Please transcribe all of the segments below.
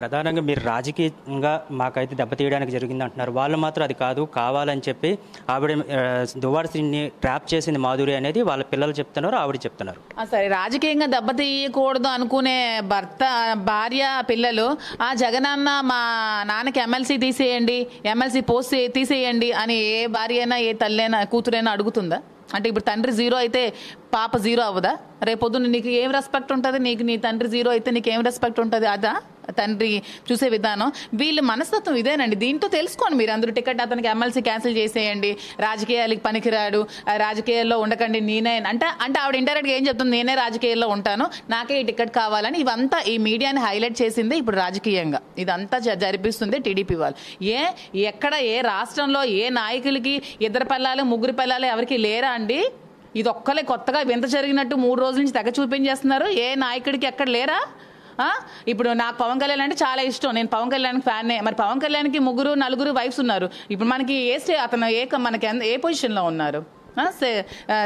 ప్రధానంగా మీరు రాజకీయంగా మాకైతే దెబ్బతీయడానికి జరిగిందంటున్నారు. వాళ్ళు మాత్రం అది కాదు, కావాలని చెప్పి ఆవిడ దువ్వాడ శ్రీని ట్రాప్ చేసింది మాధురి అనేది వాళ్ళ పిల్లలు చెప్తున్నారు, ఆవిడ చెప్తున్నారు. సరే, రాజకీయంగా దెబ్బతీయకూడదు అనుకునే భర్త, భార్య, పిల్లలు ఆ జగనన్న మా నాన్నకి ఎమ్మెల్సీ తీసేయండి, ఎమ్మెల్సీ పోస్ట్ తీసేయండి అని ఏ భార్య అయినా ఏ తల్లి అయినా కూతురైనా అడుగుతుందా? అంటే ఇప్పుడు తండ్రి జీరో అయితే పాప జీరో అవ్వదా? రేపొద్దున నీకు ఏం రెస్పెక్ట్ ఉంటుంది? నీకు నీ తండ్రి జీరో అయితే నీకు ఏం రెస్పెక్ట్ ఉంటుంది? అదా తండ్రి చూసే విధానం? వీళ్ళ మనస్తత్వం ఇదేనండి. దీంతో తెలుసుకోండి మీరు అందరూ. టికెట్ అతనికి ఎమ్మెల్సీ క్యాన్సిల్ చేసేయండి, రాజకీయాలకి పనికిరాడు, రాజకీయాల్లో ఉండకండి, నేనే అంటే ఆవిడ ఇండైరెక్ట్గా ఏం చెప్తుంది? నేనే రాజకీయాల్లో ఉంటాను, నాకే ఈ టికెట్ కావాలని. ఇవంతా ఈ మీడియాని హైలైట్ చేసింది ఇప్పుడు రాజకీయంగా ఇదంతా జరిపిస్తుంది టీడీపీ వాళ్ళు. ఎక్కడ ఏ రాష్ట్రంలో ఏ నాయకులకి ఇద్దరు పిల్లలు ముగ్గురు పిల్లలు ఎవరికి లేరా అండి? ఇది ఒక్కలే కొత్తగా వింత జరిగినట్టు 3 రోజుల నుంచి తెగ చూపించేస్తున్నారు. ఏ నాయకుడికి ఎక్కడ లేరా? ఇప్పుడు నాకు పవన్ కళ్యాణ్ అంటే చాలా ఇష్టం, నేను పవన్ కళ్యాణ్ ఫ్యాన్నే. మరి పవన్ కళ్యాణ్కి 3-4 వైఫ్స్ ఉన్నారు. ఇప్పుడు మనకి అతను మనకి ఏ పొజిషన్లో ఉన్నారు?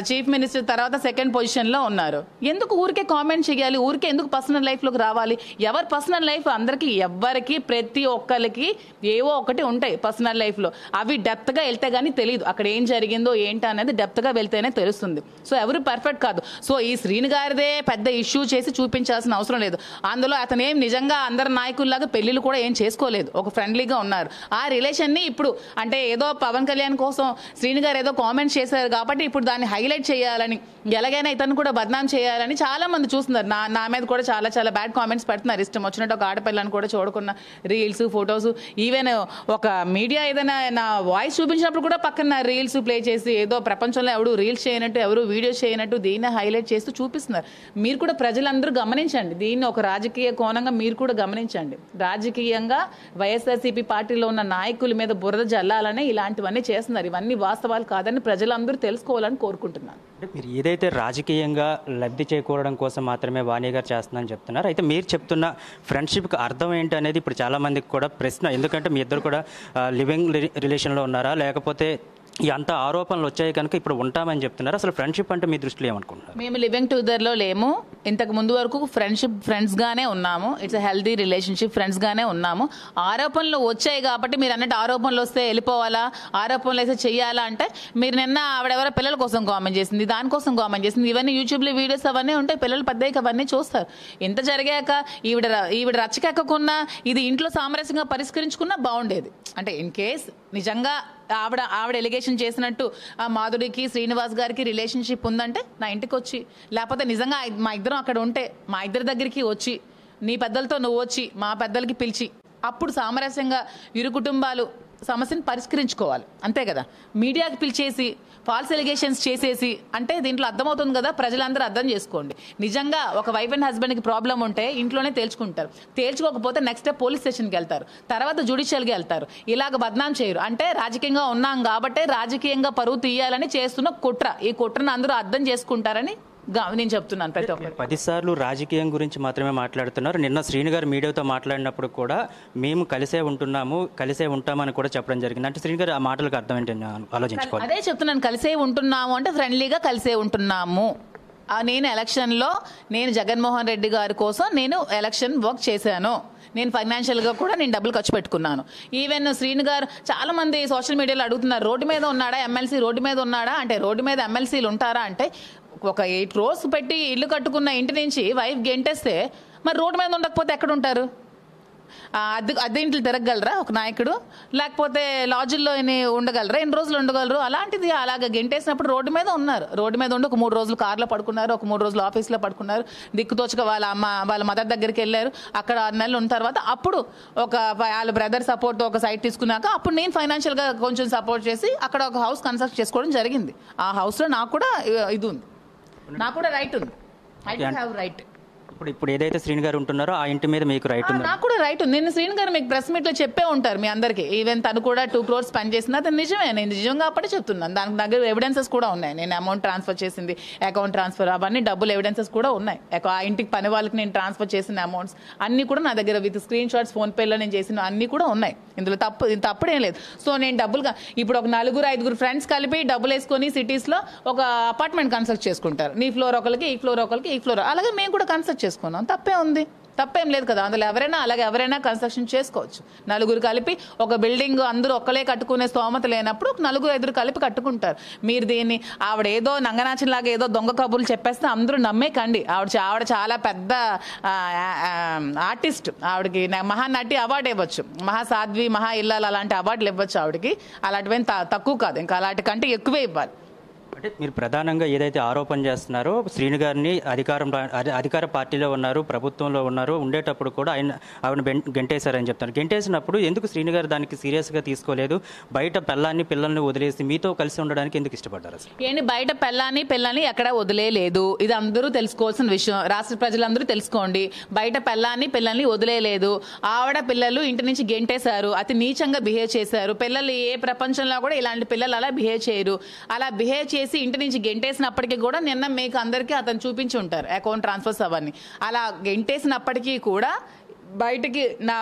చీఫ్ మినిస్టర్ తర్వాత 2nd పొజిషన్లో ఉన్నారు. ఎందుకు ఊరికే కామెంట్ చేయాలి? ఊరికే ఎందుకు పర్సనల్ లైఫ్లోకి రావాలి? ఎవరి పర్సనల్ లైఫ్ అందరికీ, ఎవ్వరికి, ప్రతి ఒక్కరికి ఏవో ఒకటి ఉంటాయి పర్సనల్ లైఫ్లో. అవి డెప్త్గా వెళ్తే కానీ తెలియదు అక్కడ ఏం జరిగిందో ఏంటి అనేది. డెప్త్గా వెళ్తేనే తెలుస్తుంది. సో ఎవరు పర్ఫెక్ట్ కాదు. సో ఈ శ్రీను గారిదే పెద్ద ఇష్యూ చేసి చూపించాల్సిన అవసరం లేదు. అందులో అతను ఏం నిజంగా అందరి నాయకుల్లాగా పెళ్లిళ్ళు కూడా ఏం చేసుకోలేదు, ఒక ఫ్రెండ్లీగా ఉన్నారు. ఆ రిలేషన్ని ఇప్పుడు అంటే ఏదో పవన్ కళ్యాణ్ కోసం శ్రీను గారు ఏదో కామెంట్స్ చేశారు కాబట్టి ఇప్పుడు దాన్ని హైలైట్ చేయాలని, ఎలాగైనా ఇతను కూడా బద్నాం చేయాలని చాలా మంది చూస్తున్నారు. నా మీద కూడా చాలా చాలా బ్యాడ్ కామెంట్స్ పెడుతున్నారు. ఇష్టం వచ్చినట్టు ఒక ఆడపిల్లని కూడా చూడకున్న రీల్స్, ఫొటోస్, ఈవెన్ ఒక మీడియా ఏదైనా నా వాయిస్ చూపించినప్పుడు కూడా పక్కన రీల్స్ ప్లే చేసి ఏదో ప్రపంచంలో ఎవరు రీల్స్ చేయనట్టు, ఎవరు వీడియోస్ చేయనట్టు దీన్ని హైలైట్ చేస్తూ చూపిస్తున్నారు. మీరు కూడా ప్రజలందరూ గమనించండి, దీన్ని ఒక రాజకీయ కోణంగా మీరు కూడా గమనించండి. రాజకీయంగా వైఎస్ఆర్సీపీ పార్టీలో ఉన్న నాయకుల మీద బురద జల్లాలనే ఇలాంటివన్నీ చేస్తున్నారు. ఇవన్నీ వాస్తవాలు కాదని ప్రజలందరూ తెలుసుకోవాలని కోరుకుంటున్నాను. మీరు ఏదైతే రాజకీయంగా లబ్ధి చేకూరడం కోసం మాత్రమే వాణి గారు చేస్తున్నారని చెప్తున్నారు. అయితే మీరు చెప్తున్న ఫ్రెండ్షిప్కి అర్థం ఏంటి అనేది ఇప్పుడు చాలా మందికి కూడా ప్రశ్న. ఎందుకంటే మీ ఇద్దరు కూడా లివింగ్ రిలేషన్లో ఉన్నారా, లేకపోతే ఈ అంత ఆరోపణలు వచ్చాయి కనుక ఇప్పుడు ఉంటామని చెప్తున్నారు. అసలు ఫ్రెండ్షిప్ అంటే మీ దృష్టిలో ఏమనుకుంటున్నారు? మేము లివింగ్ టుగెదర్లో లేము. ఇంతకు ముందు వరకు ఫ్రెండ్స్గానే ఉన్నాము. ఇట్స్ ఎ హెల్దీ రిలేషన్షిప్, ఫ్రెండ్స్గానే ఉన్నాము. ఆరోపణలు వచ్చాయి కాబట్టి మీరు అన్నట్టు ఆరోపణలు వస్తే వెళ్ళిపోవాలా, ఆరోపణలు వేస్తే చెయ్యాలా అంటే, మీరు నిన్న ఆవిడెవరో పిల్లల కోసం కామెంట్ చేసింది, దానికోసం కామెంట్ చేసింది, ఇవన్నీ యూట్యూబ్లో వీడియోస్ అవన్నీ ఉంటాయి, పిల్లలు పెద్దయ్యాక అవన్నీ చూస్తారు. ఇంత జరిగాక ఈవిడ రచ్చకెక్కకున్నా ఇది ఇంట్లో సామరస్యంగా పరిష్కరించుకున్నా బాగుండేది. అంటే ఇన్ కేస్ నిజంగా ఆవిడ ఎలిగేషన్ చేసినట్టు ఆ మాధురికి శ్రీనివాస్ గారికి రిలేషన్షిప్ ఉందంటే నా ఇంటికి వచ్చి, లేకపోతే నిజంగా మా ఇద్దరం అక్కడ ఉంటే మా ఇద్దరి దగ్గరికి వచ్చి, నీ పెద్దలతో నువ్వు వచ్చి మా పెద్దలకి పిలిచి అప్పుడు సామరస్యంగా ఇరు కుటుంబాలు సమస్యను పరిష్కరించుకోవాలి, అంతే కదా. మీడియాకి పిలిచేసి ఫాల్స్ ఎలిగేషన్స్ చేసేసి అంటే దీంట్లో అర్థమవుతుంది కదా, ప్రజలందరూ అర్థం చేసుకోండి. నిజంగా ఒక వైఫ్ అండ్ హస్బెండ్కి ప్రాబ్లం ఉంటే ఇంట్లోనే తేల్చుకుంటారు. తేల్చుకోకపోతే నెక్స్ట్ స్టెప్ పోలీస్ స్టేషన్కి వెళ్తారు, తర్వాత జ్యుడిషియల్కి వెళ్తారు. ఇలాగ బద్నాం చేయరు. అంటే రాజకీయంగా ఉన్నాం కాబట్టి రాజకీయంగా పరువు తీయాలని చేస్తున్న కుట్ర. ఈ కుట్రను అందరూ అర్థం చేసుకుంటారని నేను చెప్తున్నాను. ప్రతి ఒక్కరు 10 సార్లు రాజకీయం గురించి మాత్రమే మాట్లాడుతున్నారు. నిన్న శ్రీను గారు మీడియాతో మాట్లాడినప్పుడు కూడా మేము కలిసే ఉంటున్నాము, కలిసే ఉంటామని కూడా చెప్పడం జరిగింది. అంటే శ్రీను గారు ఆ మాటలకు అర్థం ఏంటని ఆలోచించుకోవాలి. అదే చెప్తున్నాను, కలిసే ఉంటున్నాము అంటే ఫ్రెండ్లీగా కలిసే ఉంటున్నాము. నేను ఎలక్షన్లో జగన్మోహన్ రెడ్డి గారి కోసం నేను ఎలక్షన్ వర్క్ చేశాను. నేను ఫైనాన్షియల్గా కూడా నేను డబ్బులు ఖర్చు పెట్టుకున్నాను. ఈవెన్ శ్రీను గారు చాలా మంది సోషల్ మీడియాలో అడుగుతున్నారు, రోడ్డు మీద ఉన్నాడా ఎమ్మెల్సీ, రోడ్డు మీద ఉన్నాడా అంటే, రోడ్డు మీద ఎమ్మెల్సీలు ఉంటారా అంటే, ఒక 8 crores పెట్టి ఇల్లు కట్టుకున్న ఇంటి నుంచి వైఫ్ గెంటేస్తే మరి రోడ్డు మీద ఉండకపోతే ఎక్కడ ఉంటారు? అద్దె ఇంట్లో తిరగగలరా ఒక నాయకుడు? లేకపోతే లాడ్జిల్లో ఉండగలరా? ఎన్ని రోజులు ఉండగలరు? అలాంటిది అలాగ గెంటేసినప్పుడు రోడ్డు మీద ఉన్నారు. రోడ్డు మీద ఉండి ఒక 3 రోజులు కార్లో పడుకున్నారు, ఒక 3 రోజులు ఆఫీస్లో పడుకున్నారు, దిక్కుతోచక వాళ్ళ మదర్ దగ్గరికి వెళ్ళారు. అక్కడ 6 నెలలు ఉన్న తర్వాత అప్పుడు వాళ్ళ బ్రదర్ సపోర్ట్ ఒక సైట్ తీసుకున్నాక అప్పుడు నేను ఫైనాన్షియల్గా కొంచెం సపోర్ట్ చేసి అక్కడ ఒక హౌస్ కన్స్ట్రక్ట్ చేసుకోవడం జరిగింది. ఆ హౌస్లో నాకు కూడా ఇది ఉంది, నాకు కూడా రైట్ ఉంది. I don't have right. ఇప్పుడు ఏదైతే శ్రీను గారు ఉంటున్నారో ఆ ఇంటి మీద మీకు రైట్ ఉంది? నాకు కూడా రైట్ ఉంది. నేను శ్రీను గారు మీకు ప్రెస్ మీట్లో చెప్పే ఉంటారు మీ అందరికీ. ఈవెన్ తను కూడా 2 crores స్పెండ్ చేసింది, అది నిజమే. నేను నిజంగా అప్పుడే చెప్తున్నాను. దానికి దగ్గర ఎవిడెన్సెస్ కూడా ఉన్నాయి. నేను అమౌంట్ ట్రాన్స్ఫర్ చేసింది, అకౌంట్ ట్రాన్స్ఫర్, అవన్నీ డబ్బులు ఎవిడెన్సెస్ కూడా ఉన్నాయి. ఆ ఇంటికి పని వాళ్ళకి నేను ట్రాన్స్ఫర్ చేసిన అమౌంట్స్ అన్నీ కూడా నా దగ్గర విత్ స్క్రీన్ షాట్స్ ఫోన్పేలో నేను చేసిన అన్నీ కూడా ఉన్నాయి. ఇందులో తప్పుడేం లేదు. సో నేను డబ్బులుగా ఇప్పుడు ఒక 4-5 ఫ్రెండ్స్ కలిపి డబ్బులు వేసుకొని సిటీస్లో ఒక అపార్ట్మెంట్ కన్స్ట్రక్ట్ చేసుకుంటారు. నీ ఫ్లోర్ ఒకరికి, ఈ ఫ్లోర్ ఒకరికి, ఈ ఫ్లోర్, అలాగే మేము కూడా కన్స్ట్రక్ట్ చేసుకున్నాం. తప్పే ఉంది? తప్పేం లేదు కదా, అందులో ఎవరైనా కన్స్ట్రక్షన్ చేసుకోవచ్చు. నలుగురు కలిపి ఒక బిల్డింగ్ అందరూ ఒక్కలే కట్టుకునే స్తోమత లేనప్పుడు నలుగురు ఐదుగురు కలిపి కట్టుకుంటారు. మీరు దీన్ని ఆవిడ ఏదో నంగనాచిలాగా ఏదో దొంగ కబుర్లు చెప్పేస్తే అందరూ నమ్మేకండి. ఆవిడ చాలా పెద్ద ఆర్టిస్ట్. ఆవిడకి మహానటి అవార్డు ఇవ్వచ్చు, మహాసాధ్వి, మహా ఇల్లాలు అలాంటి అవార్డులు ఇవ్వచ్చు ఆవిడకి. అలాంటివేం తక్కువ కాదు, ఇంకా అలాంటి కంటే ఎక్కువే ఇవ్వాలి. అంటే మీరు ప్రధానంగా ఏదైతే ఆరోపణ చేస్తున్నారో శ్రీను గారిని అధికార పార్టీలో ఉన్నారు, ప్రభుత్వంలో ఉన్నారు, ఉండేటప్పుడు కూడా ఆవిడ గెంటేశారని చెప్తారు. గెంటేసినప్పుడు ఎందుకు శ్రీను గారు దానికి సీరియస్గా తీసుకోలేదు? బయట పిల్లల్ని వదిలేసి మీతో కలిసి ఉండడానికి ఎందుకు ఇష్టపడ్డారు? ఏంటి, బయట పిల్లని ఎక్కడ వదిలేలేదు. ఇది అందరూ తెలుసుకోవాల్సిన విషయం, రాష్ట్ర ప్రజలందరూ తెలుసుకోండి. బయట పిల్లల్ని వదిలేలేదు. ఆవిడ పిల్లలు ఇంటి నుంచి గెంటేశారు, అతి నీచంగా బిహేవ్ చేశారు. పిల్లలు ఏ ప్రపంచంలో కూడా ఇలాంటి పిల్లలు అలా బిహేవ్ చేయరు. అలా బిహేవ్ చేసి ఇంటి నుంచి గెంటేసినప్పటికీ కూడా నిన్న మీకు అందరికీ అతను చూపించి ఉంటారు అకౌంట్ ట్రాన్స్ఫర్స్ అవన్నీ. అలా గెంటేసినప్పటికీ కూడా బయటికి నా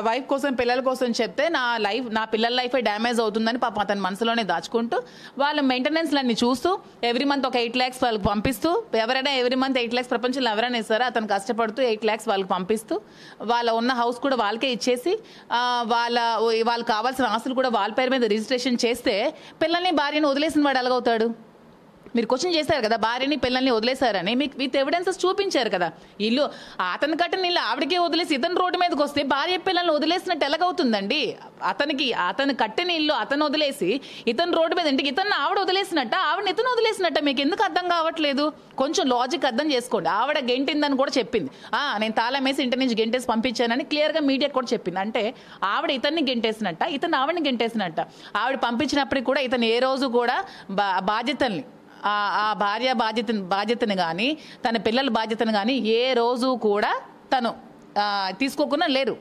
వైఫ్ కోసం, పిల్లల కోసం చెప్తే నా పిల్లల లైఫే డ్యామేజ్ అవుతుందని పాపం అతని మనసులోనే దాచుకుంటూ వాళ్ళ మెయింటెనెన్స్లన్నీ చూస్తూ ఎవ్రీ మంత్ ఒక 8 lakhs వాళ్ళకి పంపిస్తూ, ఎవరైనా ఎవ్రీ మంత్ 8 lakhs ప్రపంచంలో ఎవరైనా ఇస్తారో అతను కష్టపడుతూ 8 lakhs వాళ్ళకి పంపిస్తూ వాళ్ళ ఉన్న హౌస్ కూడా వాళ్ళకే ఇచ్చేసి వాళ్ళకి కావాల్సిన ఆస్తులు కూడా వాళ్ళ పేరు మీద రిజిస్ట్రేషన్ చేస్తే పిల్లల్ని భార్యని వదిలేసిన వాడు ఎలాగవుతాడు? మీరు క్వశ్చన్ చేశారు కదా, భార్యని పిల్లల్ని వదిలేశారని, మీకు విత్ ఎవిడెన్సెస్ చూపించారు కదా. ఇల్లు అతను కట్టిన ఇల్లు ఆవిడకే వదిలేసి ఇతను రోడ్డు మీదకి వస్తే భార్య పిల్లల్ని వదిలేసినట్టు ఎలాగవుతుందండి? అతను కట్టిన ఇల్లు అతను వదిలేసి ఇతను రోడ్డు మీద ఇంటికి ఇతను ఆవిడ వదిలేసినట్ట, ఆవిడని ఇతను వదిలేసినట్ట. మీకు ఎందుకు అర్థం కావట్లేదు? కొంచెం లాజిక్ అర్థం చేసుకోండి. ఆవిడ గెంటిందని కూడా చెప్పింది, నేను తాళం వేసి ఇంటి నుంచి గెంటేసి పంపించానని క్లియర్గా మీడియాకి కూడా చెప్పింది. అంటే ఆవిడ ఇతన్ని గెంటేసినట్ట, ఇతను ఆవిడని గెంటేసినట్ట. ఆవిడ పంపించినప్పటికీ కూడా ఇతను ఏ రోజు కూడా బాధ్యతల్ని, ఆ భార్య బాధ్యతను కానీ తన పిల్లల బాధ్యతను కానీ ఏ రోజు కూడా తను తీసుకోకుండా లేరు.